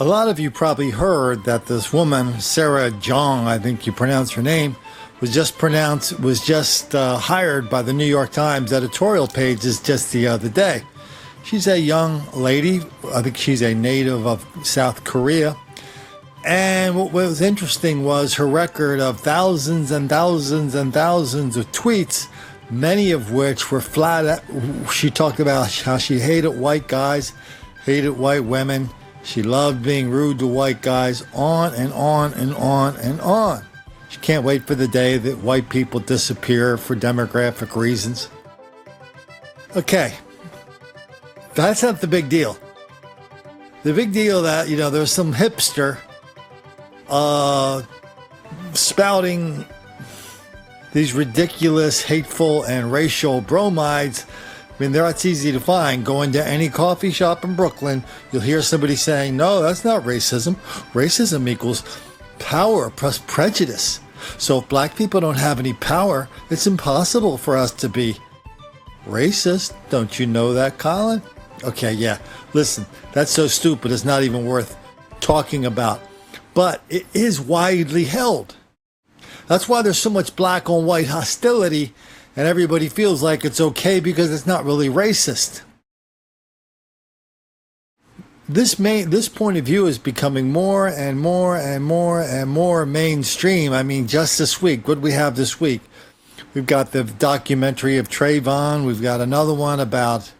A lot of you probably heard that this woman, Sarah Jeong, I think you pronounce her name, was just hired by the New York Times editorial pages just the other day. She's a young lady. I think she's a native of South Korea. And what was interesting was her record of thousands and thousands and thousands of tweets, many of which were she talked about how she hated white guys, hated white women. She loved being rude to white guys, on and on and on and on. She can't wait for the day that white people disappear for demographic reasons. Okay, that's not the big deal. The big deal that, there's some hipster spouting these ridiculous, hateful, and racial bromides. I mean, that's easy to find. Go into any coffee shop in Brooklyn, you'll hear somebody saying, no, that's not racism. Racism equals power plus prejudice. So if black people don't have any power, it's impossible for us to be racist. Don't you know that, Colin? Okay, yeah. Listen, that's so stupid, it's not even worth talking about. But it is widely held. That's why there's so much black on white hostility, and everybody feels like it's okay because it's not really racist. This point of view is becoming more and more and more and more mainstream. I mean, just this week, what do we have this week? We've got the documentary of Trayvon. We've got another one about,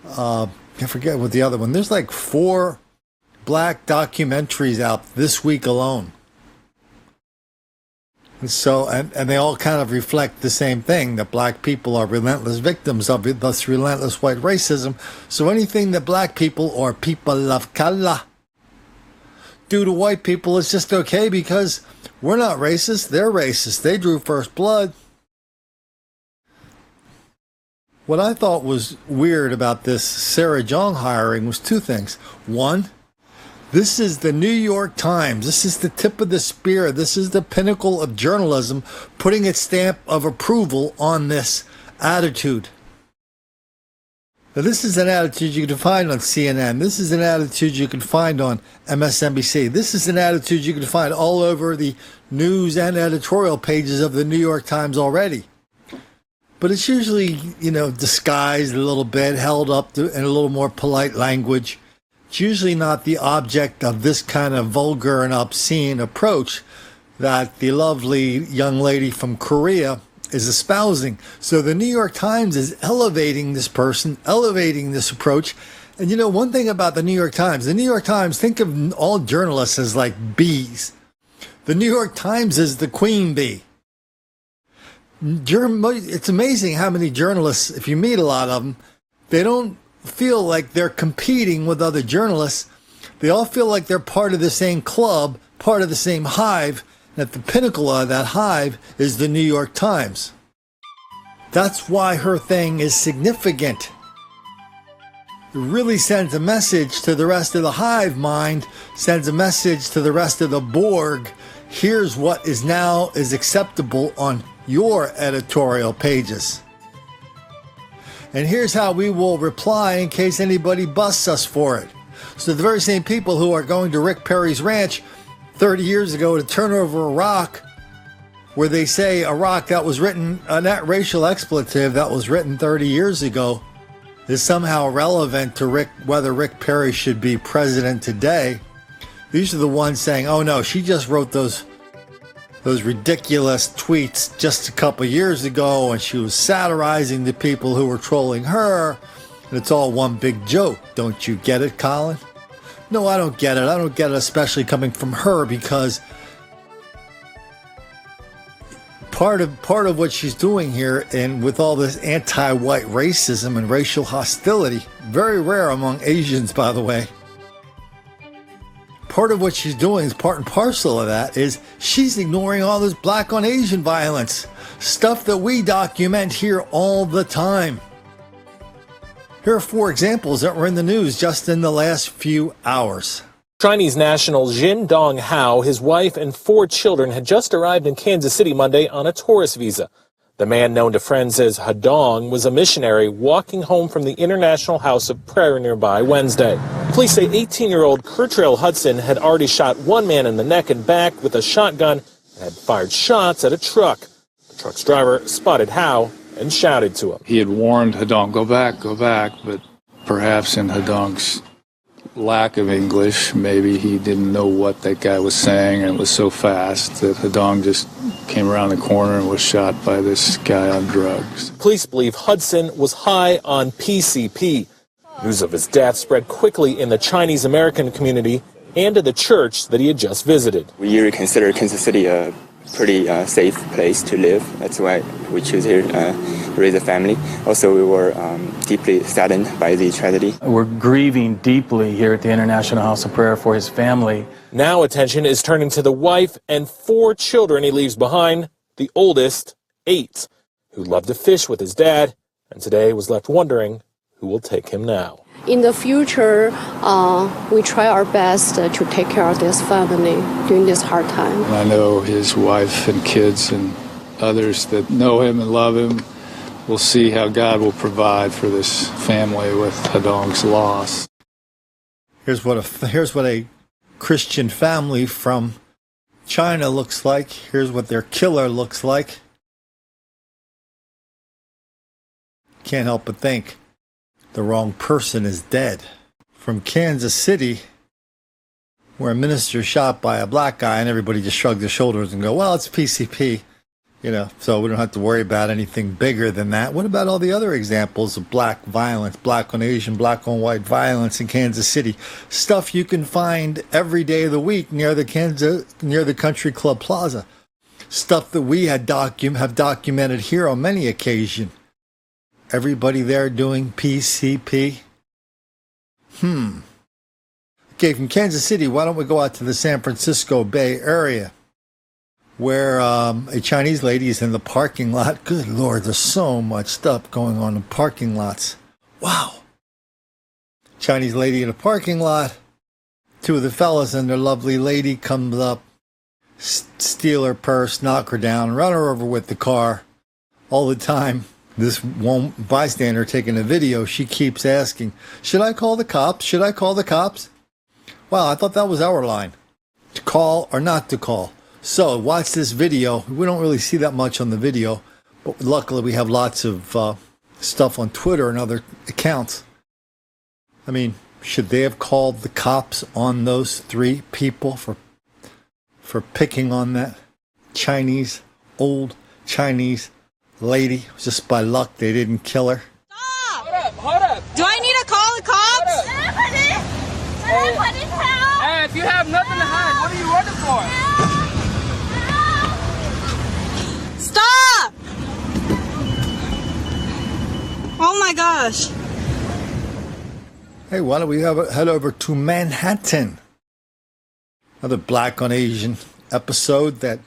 I forget what the other one. There's like 4 black documentaries out this week alone. And so, and they all kind of reflect the same thing, that black people are relentless victims of this relentless white racism. So anything that black people or people of color do to white people is just okay because we're not racist, they're racist. They drew first blood. What I thought was weird about this Sarah Jeong hiring was 2 things. One, this is the New York Times. This is the tip of the spear. This is the pinnacle of journalism, putting its stamp of approval on this attitude. Now, this is an attitude you can find on CNN. This is an attitude you can find on MSNBC. This is an attitude you can find all over the news and editorial pages of the New York Times already. But it's usually, disguised a little bit, held up in a little more polite language. It's usually not the object of this kind of vulgar and obscene approach that the lovely young lady from Korea is espousing. So the New York Times is elevating this person, elevating this approach. And one thing about the New York Times, think of all journalists as like bees. The New York Times is the queen bee. It's amazing how many journalists, if you meet a lot of them, they don't feel like they're competing with other journalists. They all feel like they're part of the same club, part of the same hive, and at the pinnacle of that hive is the New York Times. That's why her thing is significant. It really sends a message to the rest of the hive mind, sends a message to the rest of the Borg. Here's what is acceptable on your editorial pages. And here's how we will reply in case anybody busts us for it. So the very same people who are going to Rick Perry's ranch 30 years ago to turn over a rock, where they say a rock that was written, that racial expletive that was written 30 years ago, is somehow relevant to whether Rick Perry should be president today. These are the ones saying, oh no, she just wrote those ridiculous tweets just a couple years ago, and she was satirizing the people who were trolling her, and it's all one big joke. Don't you get it, Colin? No, I don't get it. I don't get it, especially coming from her, because part of what she's doing here, and with all this anti-white racism and racial hostility, very rare among Asians, by the way, part of what she's doing is part and parcel of that is she's ignoring all this black on Asian violence, stuff that we document here all the time. Here are 4 examples that were in the news just in the last few hours. Chinese national Xindong Hao, his wife, and 4 children had just arrived in Kansas City Monday on a tourist visa. The man, known to friends as Xindong, was a missionary walking home from the International House of Prayer nearby Wednesday. Police say 18-year-old Curtail Hudson had already shot one man in the neck and back with a shotgun and had fired shots at a truck. The truck's driver spotted Hao and shouted to him. He had warned Xindong, go back, but perhaps in Xindong's lack of English, maybe he didn't know what that guy was saying, and it was so fast that Xindong just came around the corner and was shot by this guy on drugs. Police believe Hudson was high on PCP. News of his death spread quickly in the Chinese-American community and to the church that he had just visited. We usually consider Kansas City a pretty safe place to live. That's why we choose here to raise a family. Also, we were deeply saddened by the tragedy. We're grieving deeply here at the International House of Prayer for his family. Now attention is turning to the wife and 4 children he leaves behind, the oldest, 8, who loved to fish with his dad, and today was left wondering who will take him now. In the future, we try our best to take care of this family during this hard time. And I know his wife and kids and others that know him and love him will see how God will provide for this family with Xindong's loss. Here's what a Christian family from China looks like. Here's what their killer looks like. Can't help but think the wrong person is dead. From Kansas City, where a minister shot by a black guy and everybody just shrugged their shoulders and go, well, it's PCP, so we don't have to worry about anything bigger than that. What about all the other examples of black violence, black on Asian, black on white violence in Kansas City? Stuff you can find every day of the week near the Country Club Plaza. Stuff that we have documented here on many occasions. Everybody there doing PCP? Okay, from Kansas City, why don't we go out to the San Francisco Bay Area, where a Chinese lady is in the parking lot. Good Lord, there's so much stuff going on in parking lots. Wow. Chinese lady in a parking lot. 2 of the fellas and their lovely lady comes up, steal her purse, knock her down, run her over with the car. All the time, this one bystander taking a video, she keeps asking, should I call the cops? Should I call the cops? Wow, I thought that was our line. To call or not to call. So watch this video. We don't really see that much on the video, but luckily we have lots of stuff on Twitter and other accounts. I mean, should they have called the cops on those 3 people for picking on that old Chinese lady? Just by luck they didn't kill her. Stop! Hold up. Do I need to call the cops? Hey, if you have nothing to hide, what are you running for? Stop! Oh my gosh. Hey, why don't we head over to Manhattan? Another black on Asian episode that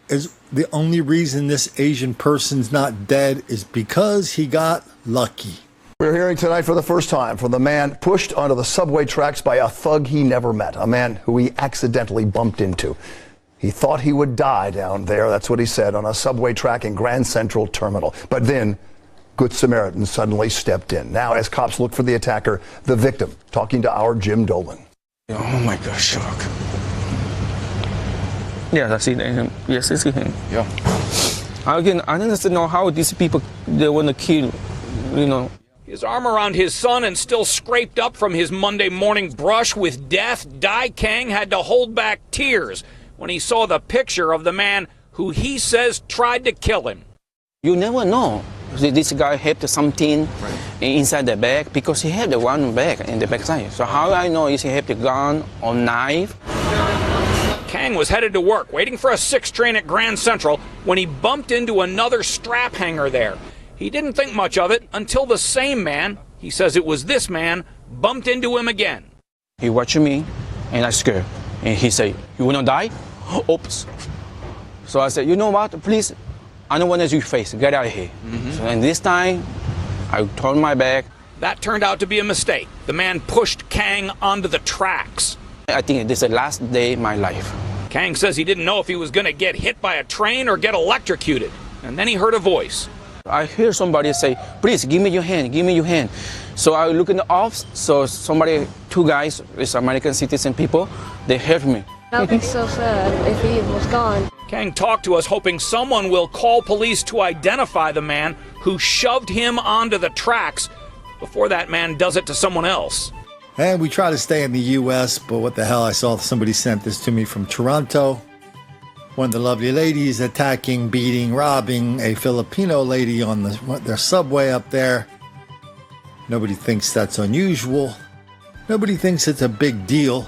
is the only reason this Asian person's not dead is because he got lucky. We're hearing tonight for the first time from the man pushed onto the subway tracks by a thug he never met, a man who he accidentally bumped into. He thought he would die down there, that's what he said, on a subway track in Grand Central Terminal. But then, Good Samaritan suddenly stepped in. Now, as cops look for the attacker, the victim, talking to our Jim Dolan. Oh my God, shock. Yes, I see him. Yes, I see him. Yeah. Again, I don't know how these people, they want to kill, His arm around his son and still scraped up from his Monday morning brush with death, Dai Kang had to hold back tears when he saw the picture of the man who he says tried to kill him. You never know. This guy had something inside the bag because he had the one bag in the backside. So how I know is he had the gun or knife? Kang was headed to work, waiting for a 6 train at Grand Central when he bumped into another strap hanger there. He didn't think much of it until the same man, he says it was this man, bumped into him again. He watched me and I scared. And he said, you wanna die? Oops. So I said, you know what, please, I don't want to see your face, get out of here. So, and this time, I turned my back. That turned out to be a mistake. The man pushed Kang onto the tracks. I think this is the last day of my life. Kang says he didn't know if he was going to get hit by a train or get electrocuted. And then he heard a voice. I hear somebody say, please, give me your hand, give me your hand. So I look in the off, so somebody two guys with American citizen people. They helped me. That would be so sad if he was gone. Kang talked to us hoping someone will call police to identify the man who shoved him onto the tracks before that man does it to someone else. And we try to stay in the U.S., but what the hell, I saw somebody sent this to me from Toronto. One of the lovely ladies attacking, beating, robbing a Filipino lady on their subway up there. Nobody thinks that's unusual. Nobody thinks it's a big deal.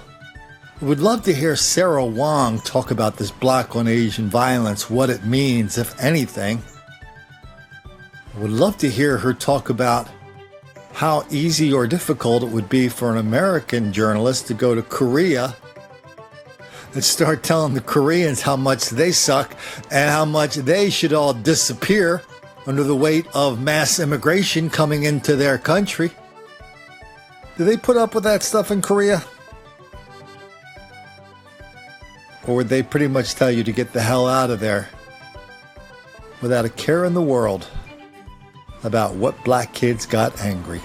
I would love to hear Sarah Wong talk about this black on Asian violence, what it means, if anything. I would love to hear her talk about how easy or difficult it would be for an American journalist to go to Korea and start telling the Koreans how much they suck and how much they should all disappear under the weight of mass immigration coming into their country. Do they put up with that stuff in Korea? Or would they pretty much tell you to get the hell out of there without a care in the world about what black kids got angry?